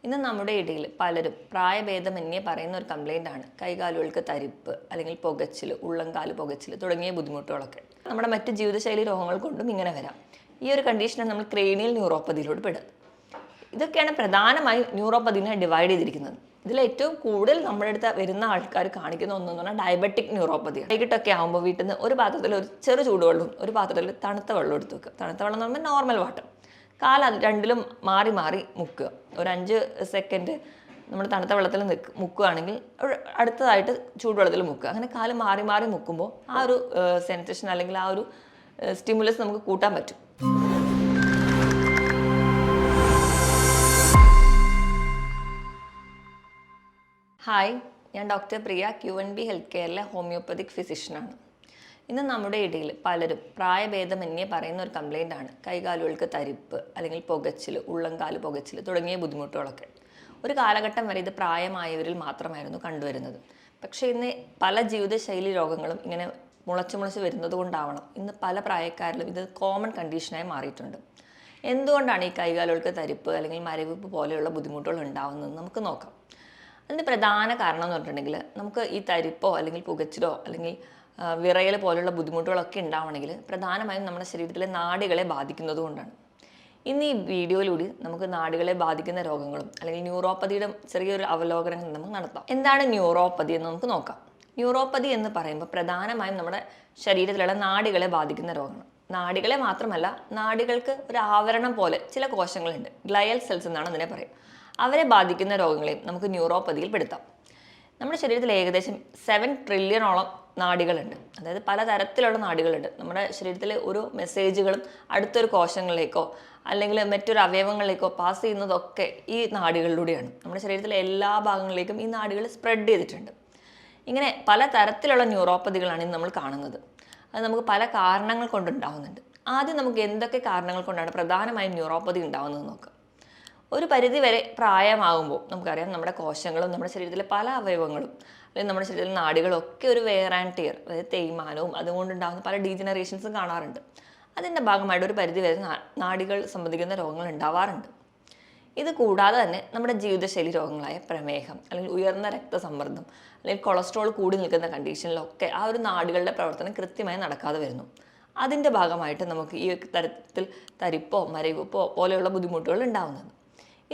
ഇന്ന് നമ്മുടെ ഇടയിൽ പലരും പ്രായഭേദമന്യേ പറയുന്ന ഒരു കംപ്ലൈൻ്റ് ആണ് കൈകാലുകൾക്ക് തരിപ്പ് അല്ലെങ്കിൽ പുകച്ചിൽ, ഉള്ളംകാല് പുകച്ചിൽ തുടങ്ങിയ ബുദ്ധിമുട്ടുകളൊക്കെ. നമ്മുടെ മറ്റ് ജീവിതശൈലി രോഗങ്ങൾ കൊണ്ടും ഇങ്ങനെ വരാം. ഈ ഒരു കണ്ടീഷനാണ് നമ്മൾ ക്രേനിയൽ ന്യൂറോപ്പതിയിലോട്ട് പെടുക. ഇതൊക്കെയാണ് പ്രധാനമായും ന്യൂറോപ്പതിനെ ഡിവൈഡ് ചെയ്തിരിക്കുന്നത്. ഇതിൽ ഏറ്റവും കൂടുതൽ നമ്മുടെ അടുത്ത് വരുന്ന ആൾക്കാർ കാണിക്കുന്ന ഒന്നെന്ന് പറഞ്ഞാൽ ഡയബറ്റിക് ന്യൂറോപ്പതിയാണ്. വൈകിട്ടൊക്കെ ആകുമ്പോൾ വീട്ടിൽ നിന്ന് ഒരു പാത്രത്തിൽ ഒരു ചെറു ചൂടുവെള്ളവും ഒരു പാത്രത്തിൽ തണുത്ത വെള്ളം എടുത്ത് വെക്കുക. തണുത്ത വെള്ളം എന്ന് പറയുമ്പോൾ നോർമൽ വാട്ടർ. കാല് രണ്ടിലും മാറി മാറി മുക്കുക. ഒരു 5 സെക്കൻഡ് നമ്മൾ തണുത്ത വെള്ളത്തിൽ മുക്കുകയാണെങ്കിൽ അടുത്തതായിട്ട് ചൂടുവെള്ളത്തിൽ മുക്കുക. അങ്ങനെ കാല് മാറി മാറി മുക്കുമ്പോൾ ആ ഒരു സെൻസേഷൻ അല്ലെങ്കിൽ ആ ഒരു സ്റ്റിമുലസ് നമുക്ക് കൂട്ടാൻ പറ്റും. ഹായ്, ഞാൻ ഡോക്ടർ പ്രിയ, QNB ഹെൽത്ത് കെയറിലെ ഹോമിയോപ്പതിക് ഫിസിഷ്യനാണ്. ഇന്ന് നമ്മുടെ ഇടയിൽ പലരും പ്രായഭേദമന്യേ പറയുന്ന ഒരു കംപ്ലൈൻ്റ് ആണ് കൈകാലുകൾക്ക് തരിപ്പ് അല്ലെങ്കിൽ പുകച്ചിൽ, ഉള്ളംകാല് പുകച്ചിൽ തുടങ്ങിയ ബുദ്ധിമുട്ടുകളൊക്കെ. ഒരു കാലഘട്ടം വരെ ഇത് പ്രായമായവരിൽ മാത്രമായിരുന്നു കണ്ടുവരുന്നത്. പക്ഷേ ഇന്ന് പല ജീവിതശൈലി രോഗങ്ങളും ഇങ്ങനെ മുളച്ച് വരുന്നത് കൊണ്ടാവണം ഇന്ന് പല പ്രായക്കാരിലും ഇത് കോമൺ കണ്ടീഷനായി മാറിയിട്ടുണ്ട്. എന്തുകൊണ്ടാണ് ഈ കൈകാലുകൾക്ക് തരിപ്പ് അല്ലെങ്കിൽ മരവിപ്പ് പോലെയുള്ള ബുദ്ധിമുട്ടുകൾ ഉണ്ടാവുന്നത് നമുക്ക് നോക്കാം. അതിൻ്റെ പ്രധാന കാരണം എന്ന് പറഞ്ഞിട്ടുണ്ടെങ്കിൽ നമുക്ക് ഈ തരിപ്പോ അല്ലെങ്കിൽ പുകച്ചിലോ അല്ലെങ്കിൽ വിറയൽ പോലുള്ള ബുദ്ധിമുട്ടുകളൊക്കെ ഉണ്ടാവണമെങ്കിൽ പ്രധാനമായും നമ്മുടെ ശരീരത്തിലെ നാഡികളെ ബാധിക്കുന്നത് കൊണ്ടാണ്. ഇന്ന് ഈ വീഡിയോയിലൂടെ നമുക്ക് നാഡികളെ ബാധിക്കുന്ന രോഗങ്ങളും അല്ലെങ്കിൽ ന്യൂറോപ്പതിയുടെ ചെറിയൊരു അവലോകനം നമുക്ക് നടത്താം. എന്താണ് ന്യൂറോപ്പതി എന്ന് നമുക്ക് നോക്കാം. ന്യൂറോപ്പതി എന്ന് പറയുമ്പോൾ പ്രധാനമായും നമ്മുടെ ശരീരത്തിലുള്ള നാഡികളെ ബാധിക്കുന്ന രോഗങ്ങൾ. നാഡികളെ മാത്രമല്ല, നാഡികൾക്ക് ഒരു ആവരണം പോലെ ചില കോശങ്ങളുണ്ട്, ഗ്ലയൽ സെൽസ് എന്നാണ് അതിനെ പറയും. അവരെ ബാധിക്കുന്ന രോഗങ്ങളെയും നമുക്ക് ന്യൂറോപ്പതിയിൽ പെടുത്താം. നമ്മുടെ ശരീരത്തിൽ ഏകദേശം 7 ട്രില്യണോളം നാഡികളുണ്ട്. അതായത് പലതരത്തിലുള്ള നാഡികളുണ്ട്. നമ്മുടെ ശരീരത്തിലെ ഓരോ മെസ്സേജുകളും അടുത്തൊരു കോശങ്ങളിലേക്കോ അല്ലെങ്കിൽ മറ്റൊരു അവയവങ്ങളിലേക്കോ പാസ് ചെയ്യുന്നതൊക്കെ ഈ നാഡികളിലൂടെയാണ്. നമ്മുടെ ശരീരത്തിലെ എല്ലാ ഭാഗങ്ങളിലേക്കും ഈ നാഡികൾ സ്പ്രെഡ് ചെയ്തിട്ടുണ്ട്. ഇങ്ങനെ പലതരത്തിലുള്ള ന്യൂറോപ്പതികളാണ് ഇന്ന് നമ്മൾ കാണുന്നത്. അത് നമുക്ക് പല കാരണങ്ങൾ കൊണ്ടുണ്ടാവുന്നുണ്ട്. ആദ്യം നമുക്ക് എന്തൊക്കെ കാരണങ്ങൾ കൊണ്ടാണ് പ്രധാനമായും ന്യൂറോപ്പതി ഉണ്ടാവുന്നത് നോക്കാം. ഒരു പരിധി വരെ പ്രായമാകുമ്പോൾ നമുക്കറിയാം നമ്മുടെ കോശങ്ങളും നമ്മുടെ ശരീരത്തിലെ പല അവയവങ്ങളും അല്ലെങ്കിൽ നമ്മുടെ ശരീരത്തിലെ നാഡികളും ഒക്കെ ഒരു വെയർ ആൻഡ് ടിയർ, അതായത് തേയ്മാനവും അതുകൊണ്ടുണ്ടാകുന്ന പല ഡീജനറേഷൻസും കാണാറുണ്ട്. അതിൻ്റെ ഭാഗമായിട്ട് ഒരു പരിധി വരെ നാഡികൾ സംബന്ധിക്കുന്ന രോഗങ്ങൾ ഉണ്ടാവാറുണ്ട്. ഇത് കൂടാതെ തന്നെ നമ്മുടെ ജീവിതശൈലി രോഗങ്ങളായ പ്രമേഹം അല്ലെങ്കിൽ ഉയർന്ന രക്തസമ്മർദ്ദം അല്ലെങ്കിൽ കൊളസ്ട്രോൾ കൂടി നിൽക്കുന്ന കണ്ടീഷനിലൊക്കെ ആ ഒരു നാഡികളുടെ പ്രവർത്തനം കൃത്യമായി നടക്കാതെ വരുന്നു. അതിൻ്റെ ഭാഗമായിട്ട് നമുക്ക് ഈ തരത്തിൽ തരിപ്പോ മരവിപ്പോ പോലെയുള്ള ബുദ്ധിമുട്ടുകൾ ഉണ്ടാകുന്നത്.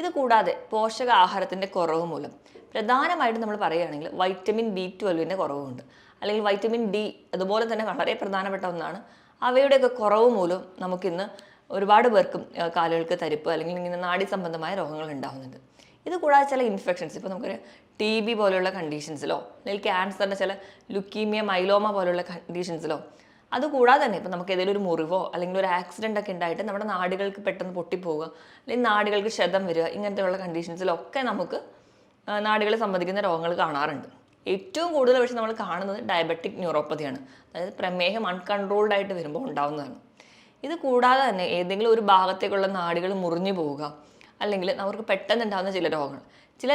ഇത് കൂടാതെ പോഷകാഹാരത്തിൻ്റെ കുറവ് മൂലം പ്രധാനമായിട്ടും നമ്മൾ പറയുകയാണെങ്കിൽ വൈറ്റമിൻ B12 കുറവുണ്ട്, അല്ലെങ്കിൽ വൈറ്റമിൻ D അതുപോലെ തന്നെ വളരെ പ്രധാനപ്പെട്ട ഒന്നാണ്. അവയുടെയൊക്കെ കുറവ് മൂലം നമുക്കിന്ന് ഒരുപാട് പേർക്കും കാലുകൾക്ക് തരിപ്പ് അല്ലെങ്കിൽ ഇങ്ങനെ നാഡി സംബന്ധമായ രോഗങ്ങൾ ഉണ്ടാകുന്നുണ്ട്. ഇത് കൂടാതെ ചില ഇൻഫെക്ഷൻസ്, ഇപ്പോൾ നമുക്കൊരു TB പോലെയുള്ള കണ്ടീഷൻസിലോ അല്ലെങ്കിൽ ക്യാൻസറിൻ്റെ ചില ലുക്കീമിയ, മൈലോമ പോലെയുള്ള കണ്ടീഷൻസിലോ, അതുകൂടാതെ തന്നെ ഇപ്പം നമുക്ക് ഏതെങ്കിലും ഒരു മുറിവോ അല്ലെങ്കിൽ ഒരു ആക്സിഡൻ്റ് ഒക്കെ ഉണ്ടായിട്ട് നമ്മുടെ നാടുകൾക്ക് പെട്ടെന്ന് പൊട്ടിപ്പോവുക അല്ലെങ്കിൽ നാടുകൾക്ക് ക്ഷതം വരിക, ഇങ്ങനത്തെയുള്ള കണ്ടീഷൻസിലൊക്കെ നമുക്ക് നാടുകളെ സംബന്ധിക്കുന്ന രോഗങ്ങൾ കാണാറുണ്ട്. ഏറ്റവും കൂടുതൽ പക്ഷേ നമ്മൾ കാണുന്നത് ഡയബറ്റിക് ന്യൂറോപ്പതിയാണ്. അതായത് പ്രമേഹം അൺകൺട്രോൾഡ് ആയിട്ട് വരുമ്പോൾ ഉണ്ടാകുന്നതാണ്. ഇത് കൂടാതെ തന്നെ ഏതെങ്കിലും ഒരു ഭാഗത്തേക്കുള്ള നാടുകൾ മുറിഞ്ഞു പോവുക, അല്ലെങ്കിൽ അവർക്ക് പെട്ടെന്ന് ഉണ്ടാകുന്ന ചില രോഗങ്ങൾ, ചില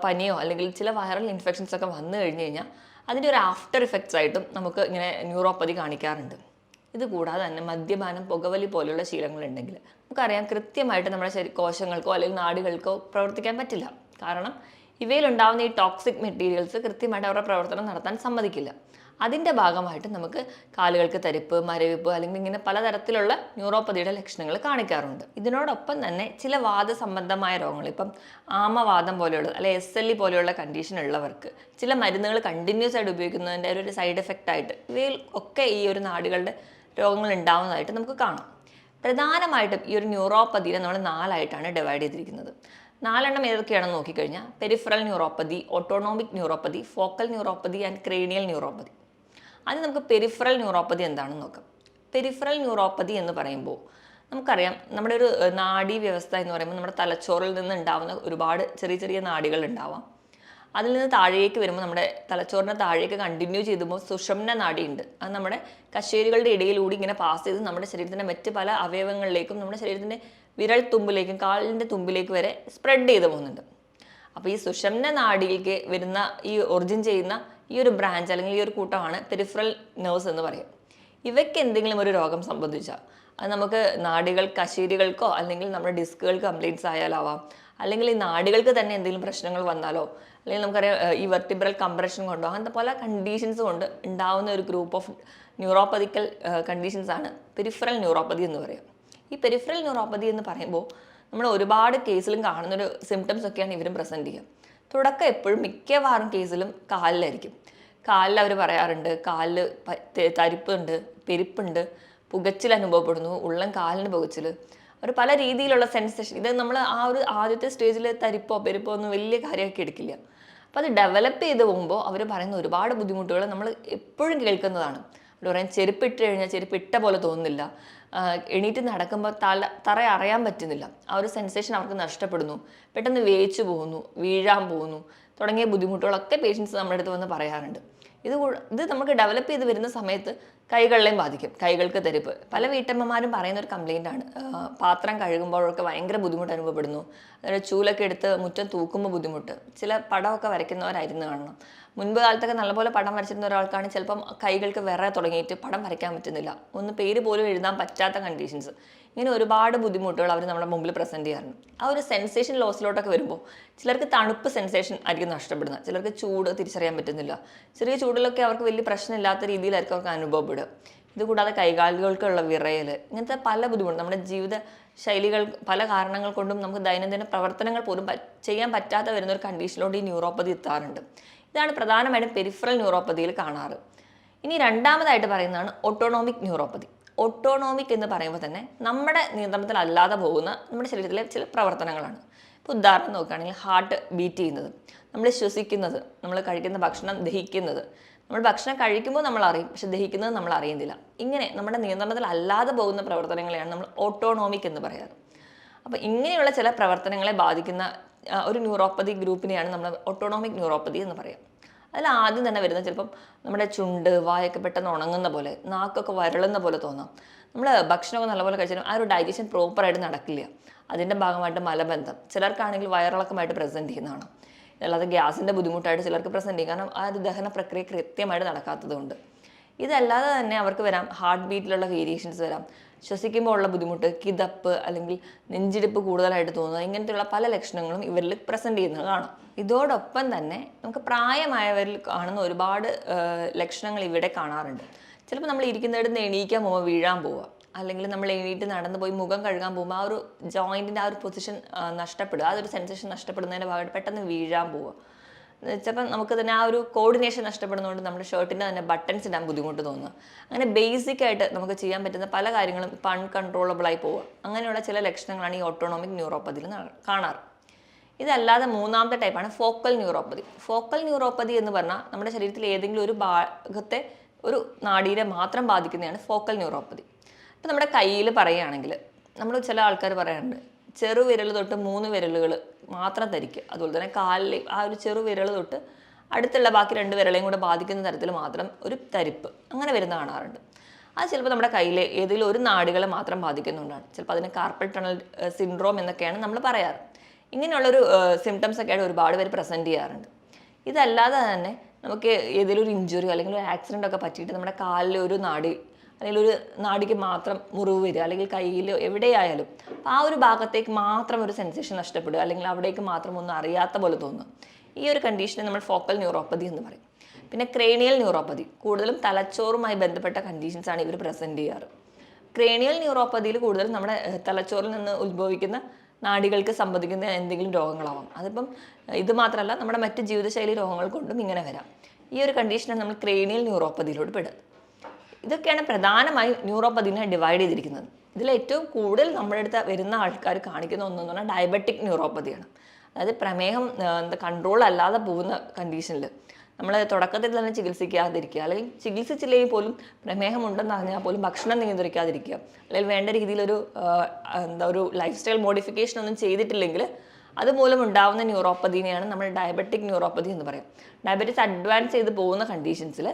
പനിയോ അല്ലെങ്കിൽ ചില വൈറൽ ഇൻഫെക്ഷൻസ് ഒക്കെ വന്നു കഴിഞ്ഞ് കഴിഞ്ഞാൽ അതിൻ്റെ ഒരു ആഫ്റ്റർ ഇഫക്ട്സ് ആയിട്ടും നമുക്ക് ഇങ്ങനെ ന്യൂറോപ്പതി കാണിക്കാറുണ്ട്. ഇത് കൂടാതെ തന്നെ മദ്യപാനം, പുകവലി പോലുള്ള ശീലങ്ങളുണ്ടെങ്കിൽ നമുക്കറിയാം കൃത്യമായിട്ട് നമ്മുടെ കോശങ്ങൾക്കോ അല്ലെങ്കിൽ നാടുകൾക്കോ പ്രവർത്തിക്കാൻ പറ്റില്ല. കാരണം ഇവയിലുണ്ടാകുന്ന ഈ ടോക്സിക് മെറ്റീരിയൽസ് കൃത്യമായിട്ട് അവരുടെ പ്രവർത്തനം നടത്താൻ സമ്മതിക്കില്ല. അതിൻ്റെ ഭാഗമായിട്ട് നമുക്ക് കാലുകൾക്ക് തരിപ്പ്, മരവിപ്പ് അല്ലെങ്കിൽ ഇങ്ങനെ പലതരത്തിലുള്ള ന്യൂറോപ്പതിയുടെ ലക്ഷണങ്ങൾ കാണിക്കാറുണ്ട്. ഇതിനോടൊപ്പം തന്നെ ചില വാദസംബന്ധമായ രോഗങ്ങൾ, ഇപ്പം ആമവാദം പോലെയുള്ള അല്ലെങ്കിൽ SLE പോലെയുള്ള കണ്ടീഷൻ ഉള്ളവർക്ക് ചില മരുന്നുകൾ കണ്ടിന്യൂസ് ആയിട്ട് ഉപയോഗിക്കുന്നതിൻ്റെ ഒരു സൈഡ് എഫക്റ്റ് ആയിട്ട് ഇവയിൽ ഒക്കെ ഈ ഒരു നാടുകളുടെ രോഗങ്ങൾ ഉണ്ടാവുന്നതായിട്ട് നമുക്ക് കാണാം. പ്രധാനമായിട്ടും ഈ ഒരു ന്യൂറോപ്പതിനെ നമ്മൾ 4 ആയിട്ടാണ് ഡിവൈഡ് ചെയ്തിരിക്കുന്നത്. 4 ഏതൊക്കെയാണെന്ന് നോക്കിക്കഴിഞ്ഞാൽ peripheral neuropathy, autonomic neuropathy, focal neuropathy and cranial neuropathy. ആദ്യം നമുക്ക് പെരിഫറൽ ന്യൂറോപ്പതി എന്താണെന്ന് നോക്കാം. പെരിഫറൽ ന്യൂറോപ്പതി എന്ന് പറയുമ്പോൾ നമുക്കറിയാം നമ്മുടെ ഒരു നാഡീ വ്യവസ്ഥ എന്ന് പറയുമ്പോൾ നമ്മുടെ തലച്ചോറിൽ നിന്ന് ഉണ്ടാകുന്ന ഒരുപാട് ചെറിയ ചെറിയ നാഡികൾ ഉണ്ടാവാം. അതിൽ നിന്ന് താഴേക്ക് വരുമ്പോൾ നമ്മുടെ തലച്ചോറിൻ്റെ താഴേക്ക് കണ്ടിന്യൂ ചെയ്തുമ്പോൾ സുഷുമ്ന നാഡി ഉണ്ട്. അത് നമ്മുടെ കശേരുകളുടെ ഇടയിലൂടെ ഇങ്ങനെ പാസ് ചെയ്ത് നമ്മുടെ ശരീരത്തിൻ്റെ മറ്റ് പല അവയവങ്ങളിലേക്കും നമ്മുടെ ശരീരത്തിൻ്റെ വിരൽ തുമ്പിലേക്കും കാലിൻ്റെ തുമ്പിലേക്ക് വരെ സ്പ്രെഡ് ചെയ്ത് പോകുന്നുണ്ട്. അപ്പോൾ ഈ സുഷുമ്ന നാഡിയിലേക്ക് വരുന്ന ഈ ഒറിജിൻ ചെയ്യുന്ന ഈ ഒരു ബ്രാഞ്ച് അല്ലെങ്കിൽ ഈ ഒരു കൂട്ടമാണ് പെരിഫറൽ നെർവ്സ് എന്ന് പറയും. ഇവയ്ക്ക് എന്തെങ്കിലും ഒരു രോഗം സംബന്ധിച്ചാൽ അത് നമുക്ക് നാഡികൾ, കശേരുകൾക്കോ അല്ലെങ്കിൽ നമ്മുടെ ഡിസ്കുകൾക്ക് കംപ്ലയിൻറ്റ്സ് ആയാലാവാം, അല്ലെങ്കിൽ ഈ നാഡികൾക്ക് തന്നെ എന്തെങ്കിലും പ്രശ്നങ്ങൾ വന്നാലോ, അല്ലെങ്കിൽ നമുക്കറിയാം ഈ വെർട്ടിബ്രൽ കംപ്രഷൻ കൊണ്ടോ അങ്ങനത്തെ പല കണ്ടീഷൻസ് കൊണ്ട് ഉണ്ടാവുന്ന ഒരു ഗ്രൂപ്പ് ഓഫ് ന്യൂറോപ്പതിക്കൽ കണ്ടീഷൻസ് ആണ് പെരിഫറൽ ന്യൂറോപ്പതി എന്ന് പറയും. ഈ പെരിഫറൽ ന്യൂറോപ്പതി എന്ന് പറയുമ്പോൾ നമ്മൾ ഒരുപാട് കേസിലും കാണുന്നൊരു സിംറ്റംസ് ഒക്കെയാണ് ഇവരും പ്രസൻറ്റ് ചെയ്യുക. തുടക്കം എപ്പോഴും മിക്കവാറും കേസിലും കാലിലായിരിക്കും. കാലിൽ അവർ പറയാറുണ്ട് കാലിൽ തരിപ്പുണ്ട്, പെരുപ്പുണ്ട്, പുകച്ചിൽ അനുഭവപ്പെടുന്നു, ഉള്ളം കാലിന് പുകച്ചിൽ, അവർ പല രീതിയിലുള്ള സെൻസേഷൻ. ഇത് നമ്മൾ ആ ഒരു ആദ്യത്തെ സ്റ്റേജിൽ തരിപ്പോ പെരുപ്പോ ഒന്നും വലിയ കാര്യമാക്കി എടുക്കില്ല. അപ്പോൾ അത് ഡെവലപ്പ് ചെയ്ത് പോകുമ്പോൾ അവർ പറയുന്ന ഒരുപാട് ബുദ്ധിമുട്ടുകൾ നമ്മൾ എപ്പോഴും കേൾക്കുന്നതാണ്. അവർ പറയും ചെരുപ്പിട്ട് കഴിഞ്ഞാൽ ചെരുപ്പിട്ട പോലെ തോന്നുന്നില്ല, എണീറ്റ് നടക്കുമ്പോൾ തറ അറിയാൻ പറ്റുന്നില്ല, ആ ഒരു സെൻസേഷൻ അവർക്ക് നഷ്ടപ്പെടുന്നു, പെട്ടെന്ന് വേച്ചു പോകുന്നു, വീഴാൻ പോകുന്നു തുടങ്ങിയ ബുദ്ധിമുട്ടുകളൊക്കെ പേഷ്യൻസ് നമ്മുടെ അടുത്ത് വന്ന് പറയാറുണ്ട്. ഇത് നമുക്ക് ഡെവലപ്പ് ചെയ്ത് വരുന്ന സമയത്ത് കൈകളിലെയും ബാധിക്കും. കൈകൾക്ക് തരിപ്പ് പല വീട്ടമ്മമാരും പറയുന്ന ഒരു കംപ്ലയിൻ്റ് ആണ്. പാത്രം കഴുകുമ്പോഴൊക്കെ ഭയങ്കര ബുദ്ധിമുട്ട് അനുഭവപ്പെടുന്നു. അതായത് ചൂലൊക്കെ എടുത്ത് മുറ്റം തൂക്കുമ്പോൾ ബുദ്ധിമുട്ട്. ചില പടമൊക്കെ വരയ്ക്കുന്നവരായിരുന്നു കാണണം. മുൻപ് കാലത്തൊക്കെ നല്ലപോലെ പടം വരച്ചിരുന്ന ഒരാൾക്കാണ് ചിലപ്പം കൈകൾക്ക് വിറ തുടങ്ങിയിട്ട് പടം വരയ്ക്കാൻ പറ്റുന്നില്ല, ഒന്ന് പേര് പോലും എഴുതാൻ പറ്റാത്ത കണ്ടീഷൻസ്. ഇങ്ങനെ ഒരുപാട് ബുദ്ധിമുട്ടുകൾ അവർ നമ്മുടെ മുമ്പിൽ പ്രസൻറ്റ് ചെയ്യാറുണ്ട്. ആ ഒരു സെൻസേഷൻ ലോസിലോട്ടൊക്കെ വരുമ്പോൾ ചിലർക്ക് തണുപ്പ് സെൻസേഷൻ ആയിരിക്കും നഷ്ടപ്പെടുന്നത്, ചിലർക്ക് ചൂട് തിരിച്ചറിയാൻ പറ്റുന്നില്ല. ചെറിയ ചൂടിലൊക്കെ അവർക്ക് വലിയ പ്രശ്നമില്ലാത്ത രീതിയിലായിരിക്കും അവർക്ക് അനുഭവപ്പെടുക. ഇതുകൂടാതെ കൈകാലുകൾക്കുള്ള വിറയൽ, ഇങ്ങനത്തെ പല ബുദ്ധിമുട്ടും നമ്മുടെ ജീവിത ശൈലികൾ പല കാരണങ്ങൾ കൊണ്ടും നമുക്ക് ദൈനംദിന പ്രവർത്തനങ്ങൾ പോലും ചെയ്യാൻ പറ്റാതെ വരുന്ന ഒരു കണ്ടീഷനിലോട്ട് ഈ ന്യൂറോപ്പതി എത്താറുണ്ട്. ഇതാണ് പ്രധാനമായിട്ടും പെരിഫറൽ ന്യൂറോപ്പതിയിൽ കാണാറ്. ഇനി രണ്ടാമതായിട്ട് പറയുന്നതാണ് ഓട്ടോണോമിക് ന്യൂറോപ്പതി. ഓട്ടോണോമിക് എന്ന് പറയുമ്പോൾ തന്നെ നമ്മുടെ നിയന്ത്രണത്തിലല്ലാതെ പോകുന്ന നമ്മുടെ ശരീരത്തിലെ ചില പ്രവർത്തനങ്ങളാണ്. ഇപ്പോൾ ഉദാഹരണം നോക്കുകയാണെങ്കിൽ ഹാർട്ട് ബീറ്റ് ചെയ്യുന്നത്, നമ്മൾ ശ്വസിക്കുന്നത്, നമ്മൾ കഴിക്കുന്ന ഭക്ഷണം ദഹിക്കുന്നത്. നമ്മൾ ഭക്ഷണം കഴിക്കുമ്പോൾ നമ്മൾ അറിയും, പക്ഷെ ദഹിക്കുന്നത് നമ്മൾ അറിയുന്നില്ല. ഇങ്ങനെ നമ്മുടെ നിയന്ത്രണത്തിലല്ലാതെ പോകുന്ന പ്രവർത്തനങ്ങളെയാണ് നമ്മൾ ഓട്ടോണോമിക് എന്ന് പറയാറ്. അപ്പോൾ ഇങ്ങനെയുള്ള ചില പ്രവർത്തനങ്ങളെ ബാധിക്കുന്ന ഒരു ന്യൂറോപ്പതി ഗ്രൂപ്പിനെയാണ് നമ്മൾ ഓട്ടോണോമിക് ന്യൂറോപ്പതി എന്ന് പറയാം. അതിൽ ആദ്യം തന്നെ വരുന്നത് ചിലപ്പം നമ്മുടെ ചുണ്ട് വായൊക്കെ പെട്ടെന്ന് ഉണങ്ങുന്ന പോലെ, നാക്കൊക്കെ വരളുന്ന പോലെ തോന്നാം. നമ്മൾ ഭക്ഷണമൊക്കെ നല്ലപോലെ കഴിച്ചാലും ആ ഒരു ഡൈജഷൻ പ്രോപ്പറായിട്ട് നടക്കില്ല. അതിൻ്റെ ഭാഗമായിട്ട് മലബന്ധം, ചിലർക്കാണെങ്കിൽ വയറിളക്കമായിട്ട് പ്രസൻറ്റ് ചെയ്യുന്നതാണ്. അല്ലാതെ ഗ്യാസിൻ്റെ ബുദ്ധിമുട്ടായിട്ട് ചിലർക്ക് പ്രസൻറ്റ് ചെയ്യും, കാരണം ആ ഒരു ദഹന പ്രക്രിയ കൃത്യമായിട്ട് നടക്കാത്തതുകൊണ്ട്. ഇതല്ലാതെ തന്നെ അവർക്ക് വരാം ഹാർട്ട് ബീറ്റിലുള്ള വേരിയേഷൻസ് വരാം, ശ്വസിക്കുമ്പോൾ ഉള്ള ബുദ്ധിമുട്ട്, കിതപ്പ് അല്ലെങ്കിൽ നെഞ്ചിടിപ്പ് കൂടുതലായിട്ട് തോന്നുക, ഇങ്ങനത്തെയുള്ള പല ലക്ഷണങ്ങളും ഇവരിൽ പ്രസൻറ്റ് ചെയ്യുന്നത് കാണാം. ഇതോടൊപ്പം തന്നെ നമുക്ക് പ്രായമായവരിൽ കാണുന്ന ഒരുപാട് ലക്ഷണങ്ങൾ ഇവിടെ കാണാറുണ്ട്. ചിലപ്പോൾ നമ്മൾ ഇരിക്കുന്നിടത്ത് നിന്ന് എണീക്കാൻ പോകുമ്പോൾ വീഴാൻ പോവുക, അല്ലെങ്കിൽ നമ്മൾ എണീറ്റ് നടന്നു പോയി മുഖം കഴുകാൻ പോകുമ്പോൾ ആ ഒരു ജോയിൻറ്റിൻ്റെ ആ ഒരു പൊസിഷൻ നഷ്ടപ്പെടുക, ആ ഒരു സെൻസേഷൻ നഷ്ടപ്പെടുന്നതിൻ്റെ ഭാഗമായിട്ട് പെട്ടെന്ന് വീഴാൻ പോവുക. ചിലപ്പം നമുക്ക് തന്നെ ആ ഒരു കോർഡിനേഷൻ നഷ്ടപ്പെടുന്നതുകൊണ്ട് നമ്മുടെ ഷർട്ടിൻ്റെ തന്നെ ബട്ടൺസ് ഇടാൻ ബുദ്ധിമുട്ട് തോന്നുക. അങ്ങനെ ബേസിക് ആയിട്ട് നമുക്ക് ചെയ്യാൻ പറ്റുന്ന പല കാര്യങ്ങളും ഇപ്പം അൺകൺട്രോളബിളായി പോവുക. അങ്ങനെയുള്ള ചില ലക്ഷണങ്ങളാണ് ഈ ഓട്ടോണോമിക് ന്യൂറോപ്പതിയിൽ കാണാറ്. ഇതല്ലാതെ മൂന്നാമത്തെ ടൈപ്പാണ് ഫോക്കൽ ന്യൂറോപ്പതി. ഫോക്കൽ ന്യൂറോപ്പതി എന്ന് പറഞ്ഞാൽ നമ്മുടെ ശരീരത്തിൽ ഏതെങ്കിലും ഒരു ഭാഗത്തെ ഒരു നാഡീരെ മാത്രം ബാധിക്കുന്നതാണ് ഫോക്കൽ ന്യൂറോപ്പതി. ഇപ്പം നമ്മുടെ കയ്യിൽ പറയുകയാണെങ്കിൽ നമ്മൾ ചില ആൾക്കാർ പറയാറുണ്ട് ചെറുവിരൽ തൊട്ട് 3 വിരലുകൾ മാത്രം ധരിക്കുക. അതുപോലെ തന്നെ കാലിൽ ആ ഒരു ചെറുവിരൽ തൊട്ട് അടുത്തുള്ള ബാക്കി 2 വിരളെയും കൂടെ ബാധിക്കുന്ന തരത്തിൽ മാത്രം ഒരു തരിപ്പ് അങ്ങനെ വരുന്ന കാണാറുണ്ട്. അത് ചിലപ്പോൾ നമ്മുടെ കയ്യിലെ ഏതെങ്കിലും ഒരു നാടുകളെ മാത്രം ബാധിക്കുന്നുണ്ടാണ്. ചിലപ്പോൾ അതിന് കാർപ്പൽ ടണൽ സിൻഡ്രോം എന്നൊക്കെയാണ് നമ്മൾ പറയാറ്. ഇങ്ങനെയുള്ളൊരു സിംറ്റംസ് ഒക്കെ ആയിട്ട് ഒരുപാട് പേര് പ്രസൻറ്റ് ചെയ്യാറുണ്ട്. ഇതല്ലാതെ തന്നെ നമുക്ക് ഏതെങ്കിലും ഒരു ഇഞ്ചുറി അല്ലെങ്കിൽ ഒരു ആക്സിഡൻ്റ് ഒക്കെ പറ്റിയിട്ട് നമ്മുടെ കാലിൽ ഒരു നാടി അല്ലെങ്കിൽ ഒരു നാടിക്ക് മാത്രം മുറിവ് വരിക, അല്ലെങ്കിൽ കയ്യിലോ എവിടെയായാലും ആ ഒരു ഭാഗത്തേക്ക് മാത്രം ഒരു സെൻസേഷൻ നഷ്ടപ്പെടുക, അല്ലെങ്കിൽ അവിടേക്ക് മാത്രം ഒന്നും അറിയാത്ത പോലെ തോന്നുക. ഈ ഒരു കണ്ടീഷനെ നമ്മൾ ഫോക്കൽ ന്യൂറോപ്പതി എന്ന് പറയും. പിന്നെ ക്രേനിയൽ ന്യൂറോപ്പതി, കൂടുതലും തലച്ചോറുമായി ബന്ധപ്പെട്ട കണ്ടീഷൻസാണ് ഇവർ പ്രസൻറ്റ് ചെയ്യാറ്. ക്രേനിയൽ ന്യൂറോപ്പതിയിൽ കൂടുതലും നമ്മുടെ തലച്ചോറിൽ നിന്ന് ഉത്ഭവിക്കുന്ന നാഡികൾക്ക് സംബന്ധിക്കുന്ന എന്തെങ്കിലും രോഗങ്ങളാവാം. അതിപ്പം ഇത് മാത്രമല്ല നമ്മുടെ മറ്റ് ജീവിതശൈലി രോഗങ്ങൾ കൊണ്ടും ഇങ്ങനെ വരാം. ഈ ഒരു കണ്ടീഷനാണ് നമ്മൾ ക്രേനിയൽ ന്യൂറോപ്പതിയിലോട്ട് പെടുക. ഇതൊക്കെയാണ് പ്രധാനമായും ന്യൂറോപ്പതിനെ ഡിവൈഡ് ചെയ്തിരിക്കുന്നത്. ഇതിൽ ഏറ്റവും കൂടുതൽ നമ്മുടെ അടുത്ത് വരുന്ന ആൾക്കാർ കാണിക്കുന്ന ഒന്നെന്ന് പറഞ്ഞാൽ ഡയബറ്റിക് ന്യൂറോപ്പതിയാണ്. അതായത് പ്രമേഹം കൺട്രോൾ അല്ലാതെ പോകുന്ന കണ്ടീഷനിൽ നമ്മൾ തുടക്കത്തിൽ തന്നെ ചികിത്സിക്കാതിരിക്കുക, അല്ലെങ്കിൽ ചികിത്സിച്ചില്ലെങ്കിൽ പോലും പ്രമേഹം ഉണ്ടെന്ന് അറിഞ്ഞാൽ പോലും ഭക്ഷണം നിയന്ത്രിക്കാതിരിക്കുക, അല്ലെങ്കിൽ വേണ്ട രീതിയിലൊരു ഒരു ലൈഫ് സ്റ്റൈൽ മോഡിഫിക്കേഷൻ ഒന്നും ചെയ്തിട്ടില്ലെങ്കിൽ അതുമൂലം ഉണ്ടാകുന്ന ന്യൂറോപ്പതിനെയാണ് നമ്മൾ ഡയബറ്റിക് ന്യൂറോപ്പതി എന്ന് പറയും. ഡയബറ്റിസ് അഡ്വാൻസ് ചെയ്ത് പോകുന്ന കണ്ടീഷൻസിൽ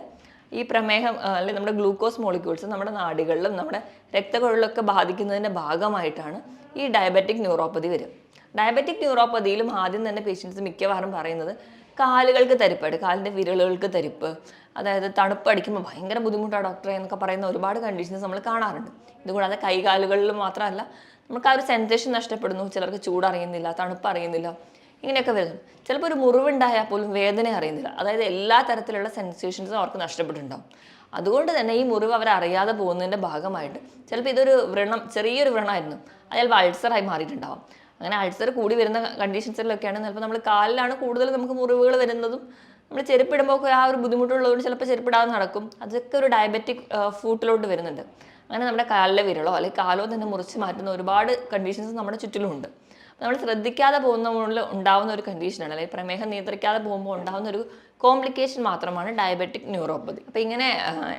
ഈ പ്രമേഹം അല്ലെങ്കിൽ നമ്മുടെ ഗ്ലൂക്കോസ് മോളിക്യൂൾസ് നമ്മുടെ നാഡികളിലും നമ്മുടെ രക്തക്കുഴലിലൊക്കെ ബാധിക്കുന്നതിൻ്റെ ഭാഗമായിട്ടാണ് ഈ ഡയബറ്റിക് ന്യൂറോപ്പതി വരും. ഡയബറ്റിക് ന്യൂറോപ്പതിയിലും ആദ്യം തന്നെ പേഷ്യൻസ് മിക്കവാറും പറയുന്നത് കാലുകൾക്ക് തരിപ്പായിട്ട്, കാലിൻ്റെ വിരലുകൾക്ക് തരിപ്പ്, അതായത് തണുപ്പടിക്കുമ്പോൾ ഭയങ്കര ബുദ്ധിമുട്ടാണ് ഡോക്ടറെ എന്നൊക്കെ പറയുന്ന ഒരുപാട് കണ്ടീഷൻസ് നമ്മൾ കാണാറുണ്ട്. ഇതുകൂടാതെ കൈകാലുകളിൽ മാത്രമല്ല നമുക്ക് ആ ഒരു സെൻസേഷൻ നഷ്ടപ്പെടുന്നു. ചിലർക്ക് ചൂടറിയുന്നില്ല, തണുപ്പ് അറിയുന്നില്ല, ഇങ്ങനെയൊക്കെ വരുന്നു. ചിലപ്പോൾ ഒരു മുറിവുണ്ടായാൽ പോലും വേദന അറിയുന്നില്ല. അതായത് എല്ലാ തരത്തിലുള്ള സെൻസേഷൻസും അവർക്ക് നഷ്ടപ്പെട്ടിട്ടുണ്ടാവും. അതുകൊണ്ട് തന്നെ ഈ മുറിവ് അവരറിയാതെ പോകുന്നതിൻ്റെ ഭാഗമായിട്ട് ചിലപ്പോൾ ഇതൊരു വ്രണം, ചെറിയൊരു വ്രണമായിരുന്നു, അത് ചിലപ്പോൾ അൾസറായി മാറിയിട്ടുണ്ടാവും. അങ്ങനെ അൾസർ കൂടി വരുന്ന കണ്ടീഷൻസിലൊക്കെയാണ് ചിലപ്പോൾ നമ്മൾ കാലിലാണ് കൂടുതൽ നമുക്ക് മുറിവുകൾ വരുന്നതും. നമ്മൾ ചെരുപ്പിടുമ്പോൾ ഒക്കെ ആ ഒരു ബുദ്ധിമുട്ടുള്ളതുകൊണ്ട് ചിലപ്പോൾ ചെരുപ്പിടാതെ നടക്കും. അതൊക്കെ ഒരു ഡയബറ്റിക് ഫൂട്ടിലോട്ട് വരുന്നുണ്ട്. അങ്ങനെ നമ്മുടെ കാലിലെ വിരളോ അല്ലെങ്കിൽ കാലോ തന്നെ മുറിച്ച് മാറ്റുന്ന ഒരുപാട് കണ്ടീഷൻസ് നമ്മുടെ ചുറ്റിലുമുണ്ട്. നമ്മൾ ശ്രദ്ധിക്കാതെ പോകുന്നതുകൊണ്ട് ഉണ്ടാവുന്ന ഒരു കണ്ടീഷനാണ്, അല്ലെങ്കിൽ പ്രമേഹം നിയന്ത്രിക്കാതെ പോകുമ്പോൾ ഉണ്ടാകുന്ന ഒരു കോംപ്ലിക്കേഷൻ മാത്രമാണ് ഡയബറ്റിക് ന്യൂറോപ്പതി. അപ്പോൾ ഇങ്ങനെ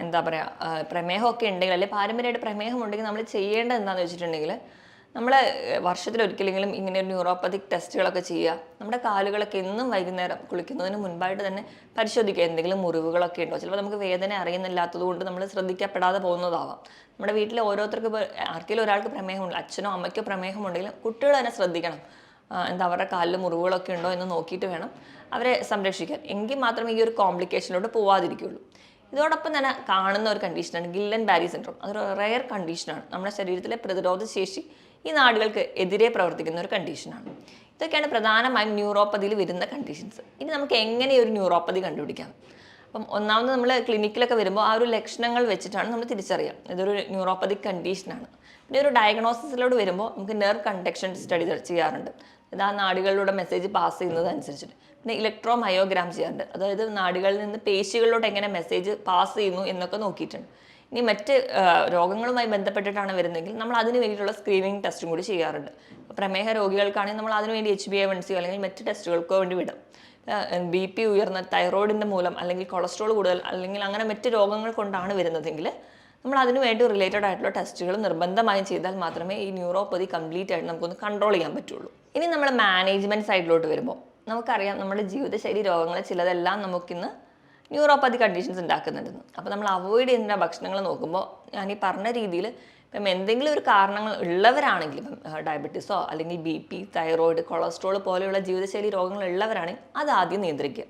എന്താ പറയുക, പ്രമേഹമൊക്കെ ഉണ്ടെങ്കിൽ അല്ലെങ്കിൽ പാരമ്പര്യമായിട്ട് പ്രമേഹം ഉണ്ടെങ്കിൽ നമ്മൾ ചെയ്യേണ്ടത് എന്താണെന്ന് വെച്ചിട്ടുണ്ടെങ്കിൽ നമ്മൾ വർഷത്തിലൊരിക്കലെങ്കിലും ഇങ്ങനെ ഒരു ന്യൂറോപ്പതിക് ടെസ്റ്റുകളൊക്കെ ചെയ്യുക. നമ്മുടെ കാലുകളൊക്കെ എന്നും വൈകുന്നേരം കുളിക്കുന്നതിന് മുൻപായിട്ട് തന്നെ പരിശോധിക്കുക, എന്തെങ്കിലും മുറിവുകളൊക്കെ ഉണ്ടോ. ചിലപ്പോൾ നമുക്ക് വേദന അറിയുന്നില്ലാത്തത് കൊണ്ട് നമ്മൾ ശ്രദ്ധിക്കപ്പെടാതെ പോകുന്നതാവാം. നമ്മുടെ വീട്ടിലെ ഓരോരുത്തർക്ക് ഇപ്പോൾ ആർക്കെങ്കിലും ഒരാൾക്ക് പ്രമേഹമുണ്ട്, അച്ഛനോ അമ്മയ്ക്കോ പ്രമേഹമുണ്ടെങ്കിൽ കുട്ടികൾ തന്നെ ശ്രദ്ധിക്കണം. അവരുടെ കാലിൽ മുറിവുകളൊക്കെ ഉണ്ടോ എന്ന് നോക്കിയിട്ട് വേണം അവരെ സംരക്ഷിക്കാൻ. എങ്കിൽ മാത്രമേ ഈ ഒരു കോംപ്ലിക്കേഷനിലോട്ട് പോവാതിരിക്കുകയുള്ളൂ. ഇതോടൊപ്പം തന്നെ കാണുന്ന ഒരു കണ്ടീഷനാണ് ഗില്ലൻ ബാരി സിൻഡ്രോം. അതൊരു റെയർ കണ്ടീഷനാണ്. നമ്മുടെ ശരീരത്തിലെ പ്രതിരോധ ശേഷി ഈ നാടുകൾക്ക് എതിരെ പ്രവർത്തിക്കുന്ന ഒരു കണ്ടീഷനാണ്. ഇതൊക്കെയാണ് പ്രധാനമായും ന്യൂറോപ്പതിയിൽ വരുന്ന കണ്ടീഷൻസ്. ഇനി നമുക്ക് എങ്ങനെ ഒരു ന്യൂറോപ്പതി കണ്ടുപിടിക്കാം? അപ്പം ഒന്നാമത് നമ്മൾ ക്ലിനിക്കിലൊക്കെ വരുമ്പോൾ ആ ഒരു ലക്ഷണങ്ങൾ വെച്ചിട്ടാണ് നമ്മൾ തിരിച്ചറിയാം ഇതൊരു ന്യൂറോപ്പതിക് കണ്ടീഷനാണ്. പിന്നെ ഒരു ഡയഗ്നോസിസിലോട് വരുമ്പോൾ നമുക്ക് നെർവ് കണ്ടക്ഷൻ സ്റ്റഡി ചെയ്യാറുണ്ട്. ഇത് ആ നാടുകളിലൂടെ മെസ്സേജ് പാസ് ചെയ്യുന്നത് അനുസരിച്ചിട്ട്. പിന്നെ ഇലക്ട്രോ മയോഗ്രാം ചെയ്യാറുണ്ട്, അതായത് നാടുകളിൽ നിന്ന് പേശികളിലോട്ട് എങ്ങനെ മെസ്സേജ് പാസ് ചെയ്യുന്നു എന്നൊക്കെ നോക്കിയിട്ടുണ്ട്. ഇനി മറ്റ് രോഗങ്ങളുമായി ബന്ധപ്പെട്ടിട്ടാണ് വരുന്നതെങ്കിൽ നമ്മൾ അതിന് വേണ്ടിയിട്ടുള്ള സ്ക്രീനിങ് ടെസ്റ്റും കൂടി ചെയ്യാറുണ്ട്. പ്രമേഹ രോഗികൾക്കാണെങ്കിൽ നമ്മൾ അതിനുവേണ്ടി HbA1c അല്ലെങ്കിൽ മറ്റ് ടെസ്റ്റുകൾക്കോ വേണ്ടി വിടും. BP ഉയർന്ന, തൈറോയിഡിൻ്റെ മൂലം അല്ലെങ്കിൽ കൊളസ്ട്രോൾ കൂടുതൽ അല്ലെങ്കിൽ അങ്ങനെ മറ്റ് രോഗങ്ങൾ കൊണ്ടാണ് വരുന്നതെങ്കിൽ നമ്മൾ അതിനു വേണ്ടി റിലേറ്റഡ് ആയിട്ടുള്ള ടെസ്റ്റുകൾ നിർബന്ധമായും ചെയ്താൽ മാത്രമേ ഈ ന്യൂറോപ്പതി കംപ്ലീറ്റ് ആയിട്ട് നമുക്കൊന്ന് കൺട്രോൾ ചെയ്യാൻ പറ്റുള്ളൂ. ഇനി നമ്മൾ മാനേജ്മെൻറ്റ് സൈഡിലോട്ട് വരുമ്പോൾ നമുക്കറിയാം നമ്മുടെ ജീവിതശൈലി രോഗങ്ങൾ ചിലതെല്ലാം നമുക്കിന്ന് ന്യൂറോപ്പതി കണ്ടീഷൻസ് ഉണ്ടാക്കുന്നുണ്ടെന്ന്. അപ്പോൾ നമ്മൾ അവോയ്ഡ് ചെയ്യുന്ന ഭക്ഷണങ്ങൾ നോക്കുമ്പോൾ ഞാൻ ഈ പറഞ്ഞ രീതിയിൽ ഇപ്പം എന്തെങ്കിലും ഒരു കാരണങ്ങൾ ഉള്ളവരാണെങ്കിൽ, ഇപ്പം ഡയബറ്റീസോ അല്ലെങ്കിൽ BP, തൈറോയിഡ്, കൊളസ്ട്രോൾ പോലെയുള്ള ജീവിതശൈലി രോഗങ്ങൾ ഉള്ളവരാണെങ്കിൽ അത് ആദ്യം നിയന്ത്രിക്കുക.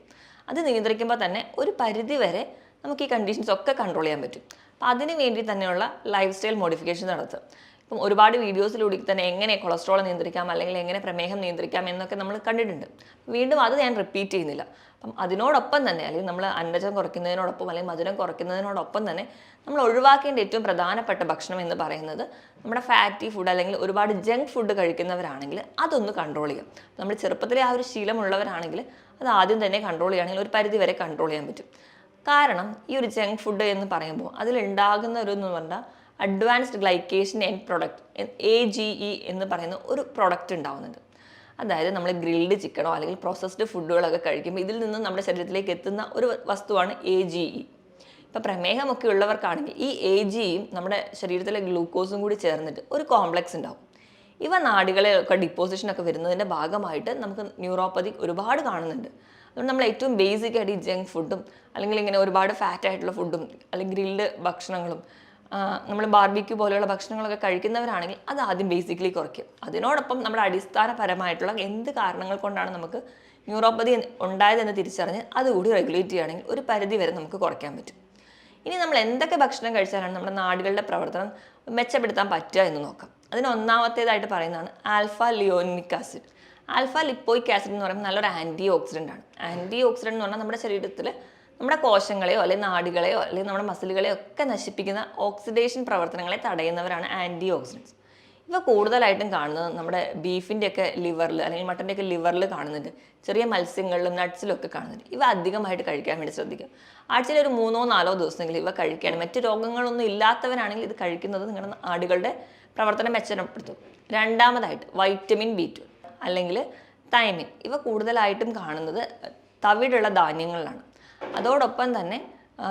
അത് നിയന്ത്രിക്കുമ്പോൾ തന്നെ ഒരു പരിധി വരെ നമുക്ക് ഈ കണ്ടീഷൻസ് ഒക്കെ കൺട്രോൾ ചെയ്യാൻ പറ്റും. അപ്പോൾ അതിന് വേണ്ടി തന്നെയുള്ള ലൈഫ് സ്റ്റൈൽ മോഡിഫിക്കേഷൻ നടത്തുക. ഇപ്പം ഒരുപാട് വീഡിയോസിലൂടെ തന്നെ എങ്ങനെ കൊളസ്ട്രോൾ നിയന്ത്രിക്കാം അല്ലെങ്കിൽ എങ്ങനെ പ്രമേഹം നിയന്ത്രിക്കാം എന്നൊക്കെ നമ്മൾ കണ്ടിട്ടുണ്ട്. വീണ്ടും അത് ഞാൻ റിപ്പീറ്റ് ചെയ്യുന്നില്ല. അപ്പം അതിനോടൊപ്പം തന്നെ അല്ലെങ്കിൽ നമ്മൾ അന്നജം കുറയ്ക്കുന്നതിനോടൊപ്പം അല്ലെങ്കിൽ മധുരം കുറയ്ക്കുന്നതിനോടൊപ്പം തന്നെ നമ്മൾ ഒഴിവാക്കേണ്ട ഏറ്റവും പ്രധാനപ്പെട്ട ഭക്ഷണം എന്ന് പറയുന്നത് നമ്മുടെ ഫാറ്റി ഫുഡ് അല്ലെങ്കിൽ ഒരുപാട് ജങ്ക് ഫുഡ് കഴിക്കുന്നവരാണെങ്കിൽ അതൊന്ന് കൺട്രോൾ ചെയ്യാം. നമ്മൾ ചെറുപ്പത്തിലെ ആ ഒരു ശീലമുള്ളവരാണെങ്കിൽ അത് ആദ്യം തന്നെ കൺട്രോൾ ചെയ്യുകയാണെങ്കിൽ ഒരു പരിധി വരെ കൺട്രോൾ ചെയ്യാൻ പറ്റും. കാരണം ഈ ഒരു ജങ്ക് ഫുഡ് എന്ന് പറയുമ്പോൾ അതിലുണ്ടാകുന്ന ഒരു എന്ന് പറഞ്ഞാൽ advanced glycation end product, AGE എന്ന് പറയുന്ന ഒരു പ്രൊഡക്റ്റ് ഉണ്ടാവുന്നുണ്ട്. അതായത് നമ്മൾ ഗ്രിൽഡ് ചിക്കനോ അല്ലെങ്കിൽ പ്രോസസ്ഡ് ഫുഡുകളൊക്കെ കഴിക്കുമ്പോൾ ഇതിൽ നിന്ന് നമ്മുടെ ശരീരത്തിലേക്ക് എത്തുന്ന ഒരു വസ്തുവാണ് AGE. ഇപ്പോൾ പ്രമേഹമൊക്കെ ഉള്ളവർക്കാണെങ്കിൽ ഈ AGEയും നമ്മുടെ ശരീരത്തിലെ ഗ്ലൂക്കോസും കൂടി ചേർന്നിട്ട് ഒരു കോംപ്ലക്സ് ഉണ്ടാവും. ഇവ നാഡികളെയൊക്കെ ഡിപ്പോസിഷനൊക്കെ വരുന്നതിൻ്റെ ഭാഗമായിട്ട് നമുക്ക് ന്യൂറോപ്പതി ഒരുപാട് കാണുന്നുണ്ട്. അതുകൊണ്ട് നമ്മൾ ഏറ്റവും ബേസിക് ആയിട്ട് ഈ ജങ്ക് ഫുഡും അല്ലെങ്കിൽ ഇങ്ങനെ ഒരുപാട് ഫാറ്റ് ആയിട്ടുള്ള ഫുഡും അല്ലെങ്കിൽ ഗ്രിൽഡ് ഭക്ഷണങ്ങളും നമ്മൾ ബാർബിക്യൂ പോലെയുള്ള ഭക്ഷണങ്ങളൊക്കെ കഴിക്കുന്നവരാണെങ്കിൽ അത് ആദ്യം ബേസിക്കലി കുറയ്ക്കും. അതിനോടൊപ്പം നമ്മുടെ അടിസ്ഥാനപരമായിട്ടുള്ള എന്ത് കാരണങ്ങൾ കൊണ്ടാണ് നമുക്ക് ന്യൂറോപ്പതി ഉണ്ടായതെന്ന് തിരിച്ചറിഞ്ഞ് അതുകൂടി റെഗുലേറ്റ് ചെയ്യുകയാണെങ്കിൽ ഒരു പരിധി വരെ നമുക്ക് കുറയ്ക്കാൻ പറ്റും. ഇനി നമ്മൾ എന്തൊക്കെ ഭക്ഷണം കഴിച്ചാലാണ് നമ്മുടെ നാടുകളുടെ പ്രവർത്തനം മെച്ചപ്പെടുത്താൻ പറ്റുക എന്ന് നോക്കാം. അതിന് ഒന്നാമത്തേതായിട്ട് പറയുന്നതാണ് alpha lipoic acid. Alpha lipoic acid എന്ന് പറയുമ്പോൾ നല്ലൊരു ആൻറ്റി ഓക്സിഡൻ്റ് ആണ്. ആൻറ്റി ഓക്സിഡൻ്റ് എന്ന് പറഞ്ഞാൽ നമ്മുടെ ശരീരത്തിൽ നമ്മുടെ കോശങ്ങളെയോ അല്ലെങ്കിൽ നാഡികളെയോ അല്ലെങ്കിൽ നമ്മുടെ മസിലുകളെയോ ഒക്കെ നശിപ്പിക്കുന്ന ഓക്സിഡേഷൻ പ്രവർത്തനങ്ങളെ തടയുന്നവരാണ് ആൻറ്റി ഓക്സിഡൻസ്. ഇവ കൂടുതലായിട്ടും കാണുന്നത് നമ്മുടെ ബീഫിൻ്റെയൊക്കെ ലിവറിൽ അല്ലെങ്കിൽ മട്ടൻ്റെയൊക്കെ ലിവറിൽ കാണുന്നുണ്ട്, ചെറിയ മത്സ്യങ്ങളിലും നട്ട്സിലും ഒക്കെ കാണുന്നുണ്ട്. ഇവ അധികമായിട്ട് കഴിക്കാൻ വേണ്ടി ശ്രദ്ധിക്കുക. ആഴ്ചയിൽ ഒരു 3-4 ദിവസമെങ്കിലും ഇവ കഴിക്കുകയാണ്. മറ്റ് രോഗങ്ങളൊന്നും ഇല്ലാത്തവരാണെങ്കിൽ ഇത് കഴിക്കുന്നത് നിങ്ങളുടെ നാടുകളുടെ പ്രവർത്തനം മെച്ചപ്പെടുത്തും. രണ്ടാമതായിട്ട് വൈറ്റമിൻ B12 അല്ലെങ്കിൽ തൈമിൻ. ഇവ കൂടുതലായിട്ടും കാണുന്നത് തവിടുള്ള ധാന്യങ്ങളിലാണ്. അതോടൊപ്പം തന്നെ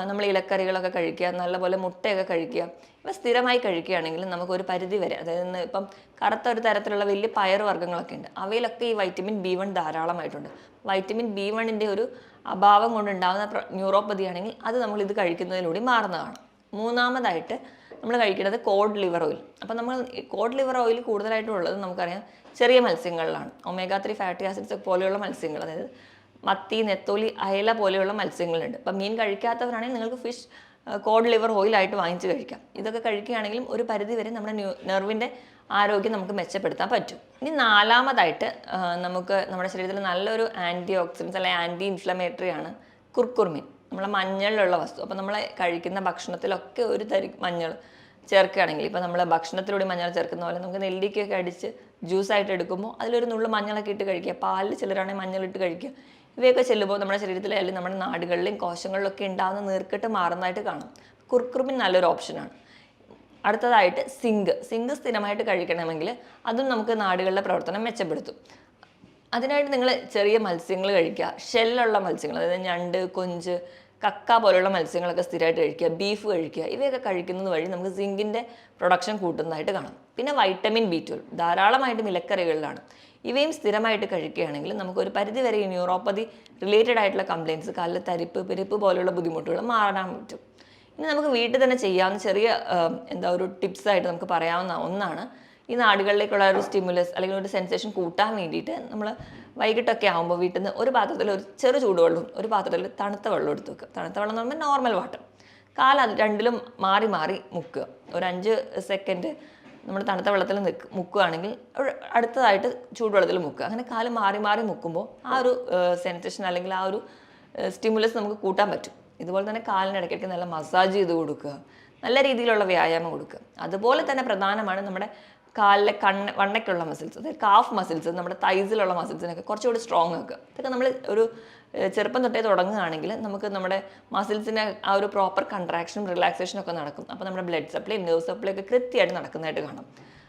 നമ്മൾ ഇലക്കറികളൊക്കെ കഴിക്കുക, നല്ലപോലെ മുട്ടയൊക്കെ കഴിക്കുക. ഇവ സ്ഥിരമായി കഴിക്കുകയാണെങ്കിൽ നമുക്കൊരു പരിധി വരെ, അതായത് ഇപ്പം കറുത്ത ഒരു തരത്തിലുള്ള വലിയ പയർ വർഗ്ഗങ്ങളൊക്കെ ഉണ്ട്, അവയിലൊക്കെ ഈ വൈറ്റമിൻ B1 ധാരാളമായിട്ടുണ്ട്. വൈറ്റമിൻ B1ൻ്റെ ഒരു അഭാവം കൊണ്ടുണ്ടാകുന്ന ന്യൂറോപ്പതി ആണെങ്കിൽ അത് നമ്മൾ ഇത് കഴിക്കുന്നതിലൂടെ മാറുന്നതാണ്. മൂന്നാമതായിട്ട് നമ്മൾ കഴിക്കുന്നത് കോഡ് ലിവർ ഓയിൽ. അപ്പം നമ്മൾ കോഡ് ലിവർ ഓയിൽ കൂടുതലായിട്ടും ഉള്ളത് നമുക്കറിയാം ചെറിയ മത്സ്യങ്ങളിലാണ്. omega-3 ഫാറ്റി ആസിഡ്സ് പോലെയുള്ള മത്സ്യങ്ങൾ, അതായത് മത്തി, നെത്തോലി, അയല പോലെയുള്ള മത്സ്യങ്ങളുണ്ട്. അപ്പം മീൻ കഴിക്കാത്തവരാണെങ്കിൽ നിങ്ങൾക്ക് ഫിഷ് കോഡ് ലിവർ ഓയിലായിട്ട് വാങ്ങിച്ച് കഴിക്കാം. ഇതൊക്കെ കഴിക്കുകയാണെങ്കിലും ഒരു പരിധി വരെ നമ്മുടെ നെർവിൻ്റെ ആരോഗ്യം നമുക്ക് മെച്ചപ്പെടുത്താൻ പറ്റും. ഇനി നാലാമതായിട്ട് നമുക്ക് നമ്മുടെ ശരീരത്തിൽ നല്ലൊരു ആൻറ്റി ഓക്സിഡൻസ് അല്ലെങ്കിൽ ആൻറ്റി ഇൻഫ്ലമേറ്ററി ആണ് കുർക്കുമിൻ, നമ്മളെ മഞ്ഞളിലുള്ള വസ്തു. അപ്പോൾ നമ്മൾ കഴിക്കുന്ന ഭക്ഷണത്തിലൊക്കെ ഒരു തരി മഞ്ഞൾ ചേർക്കുകയാണെങ്കിൽ, ഇപ്പോൾ നമ്മൾ ഭക്ഷണത്തിലൂടെ മഞ്ഞൾ ചേർക്കുന്ന പോലെ നമുക്ക് നെല്ലിക്കയൊക്കെ അടിച്ച് ജ്യൂസായിട്ട് എടുക്കുമ്പോൾ അതിലൊരു നുള്ളു മഞ്ഞളൊക്കെ ഇട്ട് കഴിക്കുക, പാലിൽ ചിലരാണെങ്കിൽ മഞ്ഞളിട്ട് കഴിക്കുക. ഇവയൊക്കെ ചെല്ലുമ്പോൾ നമ്മുടെ ശരീരത്തിലെ അല്ലെങ്കിൽ നമ്മുടെ നാടുകളിലെയും കോശങ്ങളിലൊക്കെ ഉണ്ടാകുന്ന നീർക്കെട്ട് മാറുന്നതായിട്ട് കാണും. കുർക്കുമിൻ നല്ലൊരു ഓപ്ഷനാണ്. അടുത്തതായിട്ട് സിങ്ക് സ്ഥിരമായിട്ട് കഴിക്കണമെങ്കിൽ അതും നമുക്ക് നാടുകളിലെ പ്രവർത്തനം മെച്ചപ്പെടുത്തും. അതിനായിട്ട് നിങ്ങൾ ചെറിയ മത്സ്യങ്ങൾ കഴിക്കുക, ഷെല്ലുള്ള മത്സ്യങ്ങൾ, അതായത് ഞണ്ട്, കൊഞ്ച്, കക്ക പോലുള്ള മത്സ്യങ്ങളൊക്കെ സ്ഥിരമായിട്ട് കഴിക്കുക, ബീഫ് കഴിക്കുക. ഇവയൊക്കെ കഴിക്കുന്നത് വഴി നമുക്ക് സിങ്കിൻ്റെ പ്രൊഡക്ഷൻ കൂട്ടുന്നതായിട്ട് കാണാം. പിന്നെ വൈറ്റമിൻ B12 ധാരാളമായിട്ടും ഇലക്കറികളിലാണ്. ഇവയും സ്ഥിരമായിട്ട് കഴിക്കുകയാണെങ്കിൽ നമുക്കൊരു പരിധിവരെ ഈ ന്യൂറോപ്പതി റിലേറ്റഡ് ആയിട്ടുള്ള കംപ്ലയിൻറ്റ്സ്, കാലിൽ തരിപ്പ്, പെരുപ്പ് പോലുള്ള ബുദ്ധിമുട്ടുകൾ മാറാൻ പറ്റും. ഇനി നമുക്ക് വീട്ടിൽ തന്നെ ചെയ്യാവുന്ന ചെറിയ ഒരു ടിപ്സായിട്ട് നമുക്ക് പറയാവുന്ന ഒന്നാണ്, ഈ നാടുകളിലേക്കുള്ള ഒരു സ്റ്റിമുലസ് അല്ലെങ്കിൽ ഒരു സെൻസേഷൻ കൂട്ടാൻ വേണ്ടിയിട്ട് നമ്മൾ വൈകിട്ടൊക്കെ ആകുമ്പോൾ വീട്ടിൽ നിന്ന് ഒരു പാത്രത്തിൽ ഒരു ചെറു ചൂടുവെള്ളവും ഒരു പാത്രത്തിൽ തണുത്ത വെള്ളം എടുത്ത് വെക്കുക. തണുത്ത വെള്ളം എന്ന് പറയുമ്പോൾ നോർമൽ വാട്ടർ. അത് രണ്ടിലും മാറി മാറി മുക്കുക. ഒരു 5 സെക്കൻഡ് നമ്മൾ തണുത്ത വെള്ളത്തിൽ മുക്കുകയാണെങ്കിൽ അടുത്തതായിട്ട് ചൂടുവെള്ളത്തിൽ മുക്കുക. അങ്ങനെ കാല് മാറി മാറി മുക്കുമ്പോൾ ആ ഒരു സെൻസേഷൻ അല്ലെങ്കിൽ ആ ഒരു സ്റ്റിമുലസ് നമുക്ക് കൂട്ടാൻ പറ്റും. ഇതുപോലെ തന്നെ കാലിന് ഇടയ്ക്കിടയ്ക്ക് നല്ല മസാജ് ചെയ്ത് കൊടുക്കുക, നല്ല രീതിയിലുള്ള വ്യായാമം കൊടുക്കുക. അതുപോലെ തന്നെ പ്രധാനമാണ് നമ്മുടെ കാലിലെ വണ്ണയ്ക്കുള്ള മസിൽസ്, അതായത് കാഫ് മസിൽസ്, നമ്മുടെ തൈസിലുള്ള മസിൽസിനൊക്കെ കുറച്ചുകൂടി സ്ട്രോങ് ആക്കുക. ഇതൊക്കെ നമ്മൾ ഒരു ചെറുപ്പം തൊട്ടേ തുടങ്ങുകയാണെങ്കിൽ നമുക്ക് നമ്മുടെ മസിൽസിൻ്റെ ആ ഒരു പ്രോപ്പർ കൺട്രാക്ഷനും റിലാക്സേഷനും ഒക്കെ നടക്കും. അപ്പോൾ നമ്മുടെ ബ്ലഡ് സപ്ലൈ, നെർവ് സപ്ലൈ ഒക്കെ കൃത്യമായിട്ട് നടക്കുന്നതായിട്ട് കാണാം.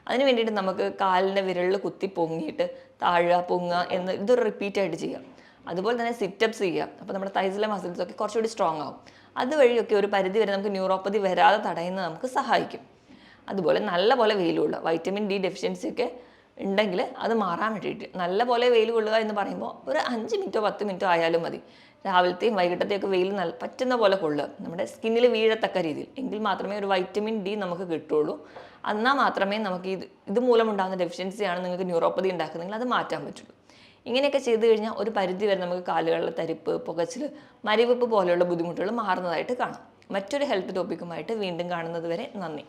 അതിന് വേണ്ടിയിട്ട് നമുക്ക് കാലിൻ്റെ വിരലിൽ കുത്തി പൊങ്ങിയിട്ട് താഴുക, പൊങ്ങുക ഇതൊരു റിപ്പീറ്റായിട്ട് ചെയ്യാം. അതുപോലെ തന്നെ സിറ്റപ്സ് ചെയ്യുക. അപ്പോൾ നമ്മുടെ തൈസിലെ മസിൽസൊക്കെ കുറച്ചുകൂടി സ്ട്രോങ് ആകും. അതുവഴിയൊക്കെ ഒരു പരിധി വരെ നമുക്ക് ന്യൂറോപ്പതി വരാതെ തടയുന്നത് നമുക്ക് സഹായിക്കും. അതുപോലെ നല്ലപോലെ വെയിൽ കൊള്ളുക. വൈറ്റമിൻ D ഡെഫിഷ്യൻസി ഒക്കെ ഉണ്ടെങ്കിൽ അത് മാറാൻ വേണ്ടിയിട്ട് നല്ലപോലെ വെയിൽ കൊള്ളുക എന്ന് പറയുമ്പോൾ ഒരു 5 മിനിറ്റോ 10 മിനിറ്റോ ആയാലും മതി. രാവിലത്തെയും വൈകിട്ടത്തെയൊക്കെ വെയിൽ പറ്റുന്ന പോലെ കൊള്ളുക, നമ്മുടെ സ്കിന്നിൽ വീഴത്തക്ക രീതിയിൽ. എങ്കിൽ മാത്രമേ ഒരു വൈറ്റമിൻ D നമുക്ക് കിട്ടുള്ളൂ. എന്നാൽ മാത്രമേ നമുക്ക് ഇത് മൂലമുണ്ടാകുന്ന ഡെഫിഷ്യൻസിയാണ് നിങ്ങൾക്ക് ന്യൂറോപ്പതി ഉണ്ടാക്കുന്നതെങ്കിൽ അത് മാറ്റാൻ പറ്റുള്ളൂ. ഇങ്ങനെയൊക്കെ ചെയ്തു കഴിഞ്ഞാൽ ഒരു പരിധി വരെ നമുക്ക് കാലുകളിലെ തരിപ്പ്, പുകച്ചിൽ, മരവിപ്പ് പോലെയുള്ള ബുദ്ധിമുട്ടുകൾ മാറുന്നതായിട്ട് കാണാം. മറ്റൊരു ഹെൽത്ത് ടോപ്പിക്കുമായിട്ട് വീണ്ടും കാണുന്നത് വരെ നന്ദി.